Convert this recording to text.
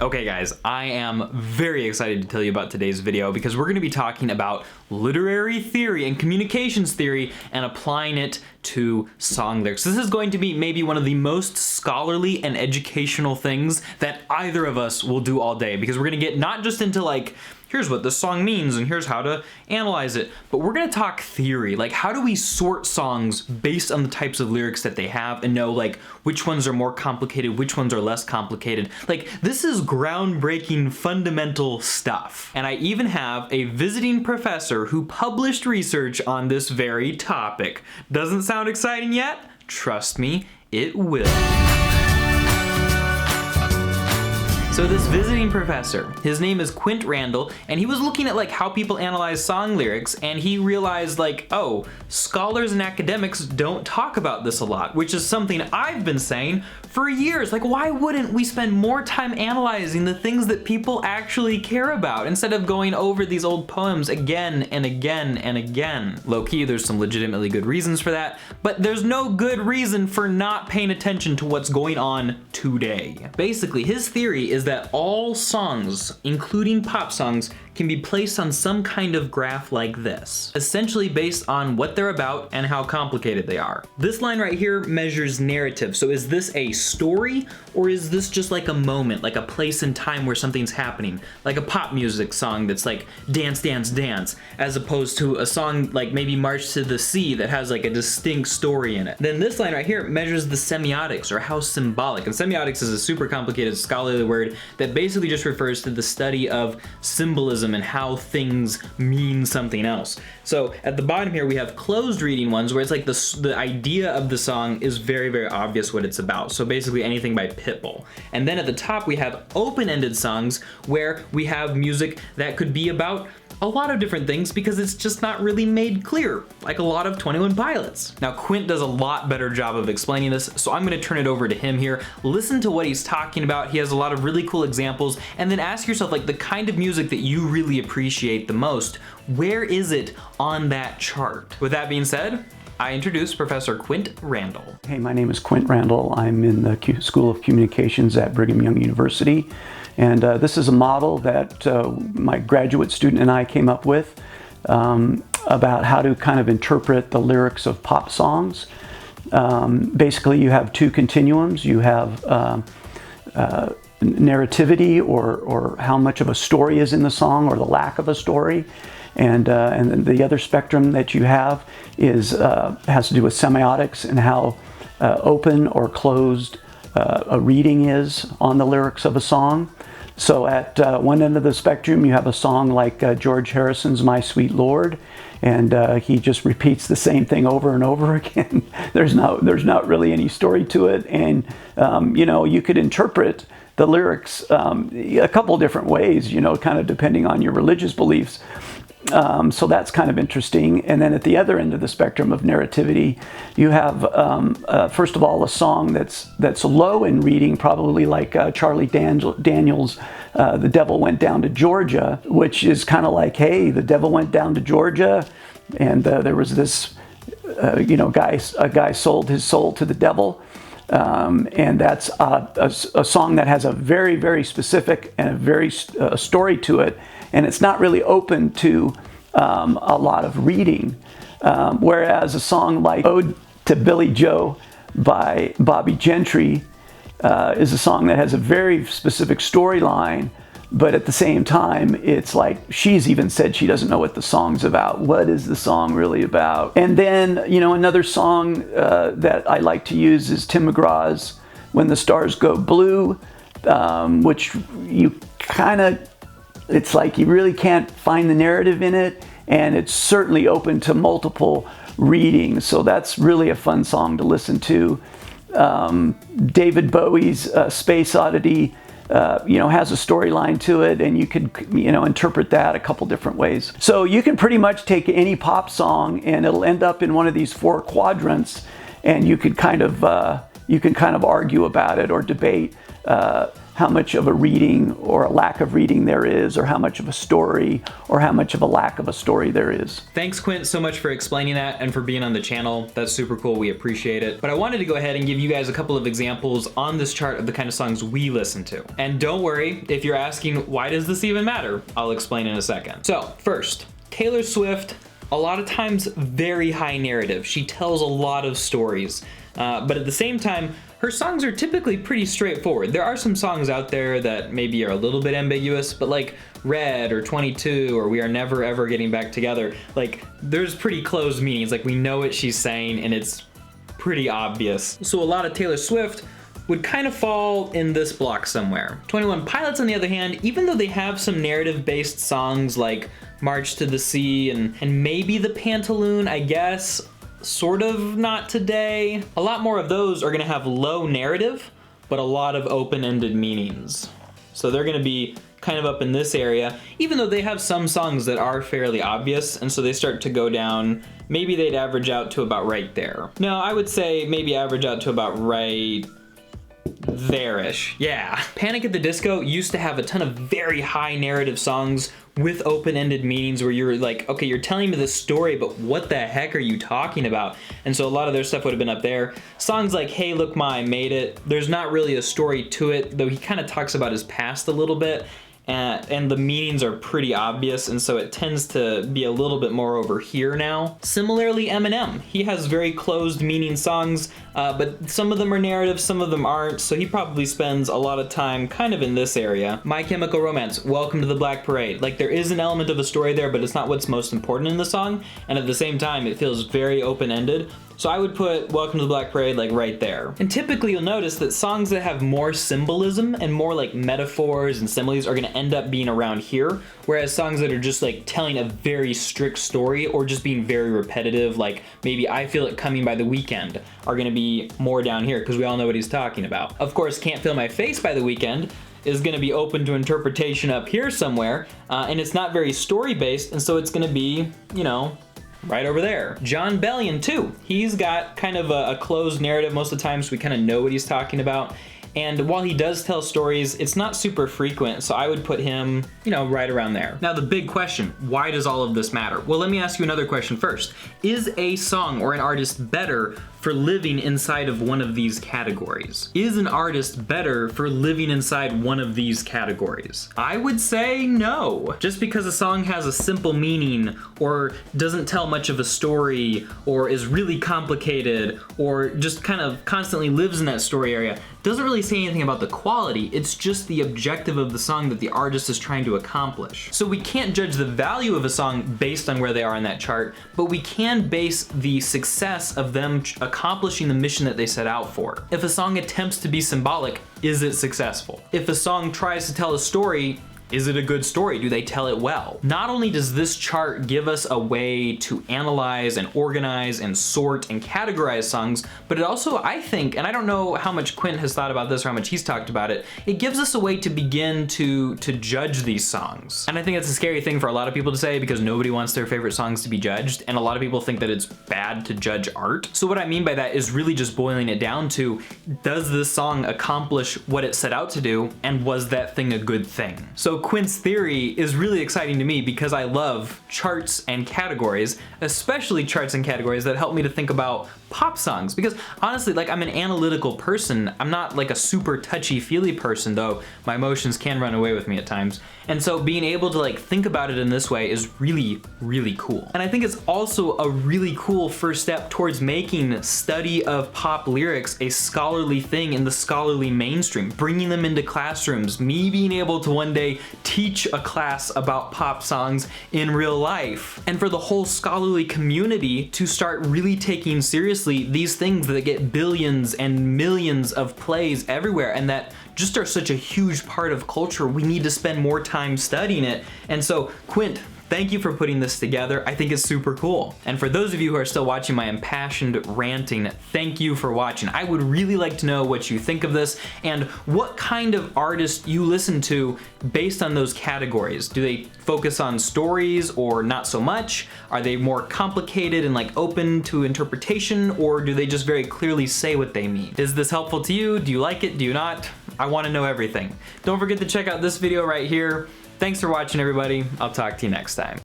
Okay guys, I am very excited to tell you about today's video because we're going to be talking about literary theory and communications theory and applying it to song lyrics. This is going to be maybe one of the most scholarly and educational things that either of us will do all day, because we're going to get not just into like, here's what this song means and here's how to analyze it, but we're gonna talk theory. Like, how do we sort songs based on the types of lyrics that they have and know like which ones are more complicated, which ones are less complicated. Like, this is groundbreaking fundamental stuff. And I even have a visiting professor who published research on this very topic. Doesn't sound exciting yet? Trust me, it will. So this visiting professor, his name is Randle, and he was looking at like how people analyze song lyrics, and he realized like, oh, scholars and academics don't talk about this a lot, which is something I've been saying for years. Like, why wouldn't we spend more time analyzing the things that people actually care about instead of going over these old poems again and again and again? Low-key, there's some legitimately good reasons for that, but there's no good reason for not paying attention to what's going on today. Basically, his theory is that all songs, including pop songs, can be placed on some kind of graph like this, essentially based on what they're about and how complicated they are. This line right here measures narrative. So is this a story, or is this just like a moment, like a place in time where something's happening? Like a pop music song that's like dance, dance, dance, as opposed to a song like maybe March to the Sea that has like a distinct story in it. Then this line right here measures the semiotics, or how symbolic. And semiotics is a super complicated scholarly word that basically just refers to the study of symbolism and how things mean something else. So at the bottom here we have closed reading ones where it's like the idea of the song is very, very obvious what it's about. So basically anything by Pitbull. And then at the top we have open-ended songs where we have music that could be about a lot of different things because it's just not really made clear, like a lot of 21 Pilots. Now Quint does a lot better job of explaining this, so I'm gonna turn it over to him here. Listen to what he's talking about. He has a lot of really cool examples, and then ask yourself like the kind of music that you really appreciate the most, where is it on that chart? With that being said, I introduce Professor Quint Randle. Hey, my name is Quint Randle. I'm in the School of Communications at Brigham Young University. And this is a model that my graduate student and I came up with about how to kind of interpret the lyrics of pop songs. Basically, you have two continuums. You have narrativity, or how much of a story is in the song, or the lack of a story. And then the other spectrum that you have is has to do with semiotics and how open or closed a reading is on the lyrics of a song. So at one end of the spectrum you have a song like George Harrison's My Sweet Lord, and he just repeats the same thing over and over again. There's not really any story to it, and you know, you could interpret the lyrics a couple different ways, you know, kind of depending on your religious beliefs. So that's kind of interesting. And then at the other end of the spectrum of narrativity, you have, first of all, a song that's low in reading, probably like Charlie Daniels' The Devil Went Down to Georgia, which is kind of like, hey, the devil went down to Georgia, and there was this, you know, a guy sold his soul to the devil. And that's a song that has a very, very specific and a very story to it. And it's not really open to a lot of reading. Whereas a song like Ode to Billy Joe by Bobby Gentry is a song that has a very specific storyline, but at the same time, it's like she's even said she doesn't know what the song's about. What is the song really about? And then, you know, another song that I like to use is Tim McGraw's When the Stars Go Blue, which you kind of, it's like you really can't find the narrative in it, and it's certainly open to multiple readings. So that's really a fun song to listen to. David Bowie's Space Oddity, you know, has a storyline to it, and you could, you know, interpret that a couple different ways. So you can pretty much take any pop song and it'll end up in one of these four quadrants, and you could kind of argue about it or debate how much of a reading or a lack of reading there is, or how much of a story or how much of a lack of a story there is. Thanks, Quint, so much for explaining that and for being on the channel. That's super cool. We appreciate it. But I wanted to go ahead and give you guys a couple of examples on this chart of the kind of songs we listen to. And don't worry, if you're asking, why does this even matter? I'll explain in a second. So first, Taylor Swift, a lot of times very high narrative. She tells a lot of stories. But at the same time, her songs are typically pretty straightforward. There are some songs out there that maybe are a little bit ambiguous, but like Red or 22 or We Are Never Ever Getting Back Together, like there's pretty closed meanings. Like we know what she's saying and it's pretty obvious. So a lot of Taylor Swift would kind of fall in this block somewhere. 21 Pilots, on the other hand, even though they have some narrative-based songs like March to the Sea and maybe The Pantaloon, I guess, sort of Not Today. A lot more of those are gonna have low narrative, but a lot of open-ended meanings. So they're gonna be kind of up in this area, even though they have some songs that are fairly obvious, and so they start to go down. Maybe they'd average out to about right there. No, I would say maybe average out to about right there-ish. Yeah. Panic at the Disco used to have a ton of very high narrative songs with open-ended meanings where you're like, okay, you're telling me this story, but what the heck are you talking about? And so a lot of their stuff would have been up there. Songs like Hey Look Ma, I Made It, there's not really a story to it, though he kind of talks about his past a little bit. And the meanings are pretty obvious, and so it tends to be a little bit more over here now. Similarly, Eminem. He has very closed meaning songs, but some of them are narrative, some of them aren't, so he probably spends a lot of time kind of in this area. My Chemical Romance, Welcome to the Black Parade. Like, there is an element of a story there, but it's not what's most important in the song, and at the same time, it feels very open-ended. So I would put Welcome to the Black Parade like right there. And typically you'll notice that songs that have more symbolism and more like metaphors and similes are gonna end up being around here, whereas songs that are just like telling a very strict story or just being very repetitive, like maybe I Feel It Coming by The Weeknd, are gonna be more down here because we all know what he's talking about. Of course, Can't Feel My Face by The Weeknd is gonna be open to interpretation up here somewhere, and it's not very story-based, and so it's gonna be, you know, right over there. John Bellion too. He's got kind of a closed narrative most of the time, so we kind of know what he's talking about. And while he does tell stories, it's not super frequent, so I would put him, you know, right around there. Now the big question, why does all of this matter? Well, let me ask you another question first. Is a song or an artist better for living inside of one of these categories? Is an artist better for living inside one of these categories? I would say no. Just because a song has a simple meaning or doesn't tell much of a story or is really complicated or just kind of constantly lives in that story area doesn't really say anything about the quality. It's just the objective of the song that the artist is trying to accomplish. So we can't judge the value of a song based on where they are in that chart, but we can base the success of them accomplishing the mission that they set out for. If a song attempts to be symbolic, is it successful? If a song tries to tell a story, is it a good story? Do they tell it well? Not only does this chart give us a way to analyze and organize and sort and categorize songs, but it also, I think, and I don't know how much Quint has thought about this or how much he's talked about it, it gives us a way to begin to judge these songs. And I think that's a scary thing for a lot of people to say because nobody wants their favorite songs to be judged, and a lot of people think that it's bad to judge art. So what I mean by that is really just boiling it down to, does this song accomplish what it set out to do, and was that thing a good thing? So Quint's theory is really exciting to me because I love charts and categories, especially charts and categories that help me to think about pop songs. Because honestly, like, I'm an analytical person. I'm not like a super touchy-feely person, though my emotions can run away with me at times. And so being able to like think about it in this way is really, really cool. And I think it's also a really cool first step towards making study of pop lyrics a scholarly thing in the scholarly mainstream, bringing them into classrooms, me being able to one day teach a class about pop songs in real life, and for the whole scholarly community to start really taking seriously these things that get billions and millions of plays everywhere and that just are such a huge part of culture. We need to spend more time studying it. And so, Quint, thank you for putting this together. I think it's super cool. And for those of you who are still watching my impassioned ranting, thank you for watching. I would really like to know what you think of this and what kind of artist you listen to based on those categories. Do they focus on stories or not so much? Are they more complicated and like open to interpretation, or do they just very clearly say what they mean? Is this helpful to you? Do you like it? Do you not? I want to know everything. Don't forget to check out this video right here. Thanks for watching, everybody. I'll talk to you next time.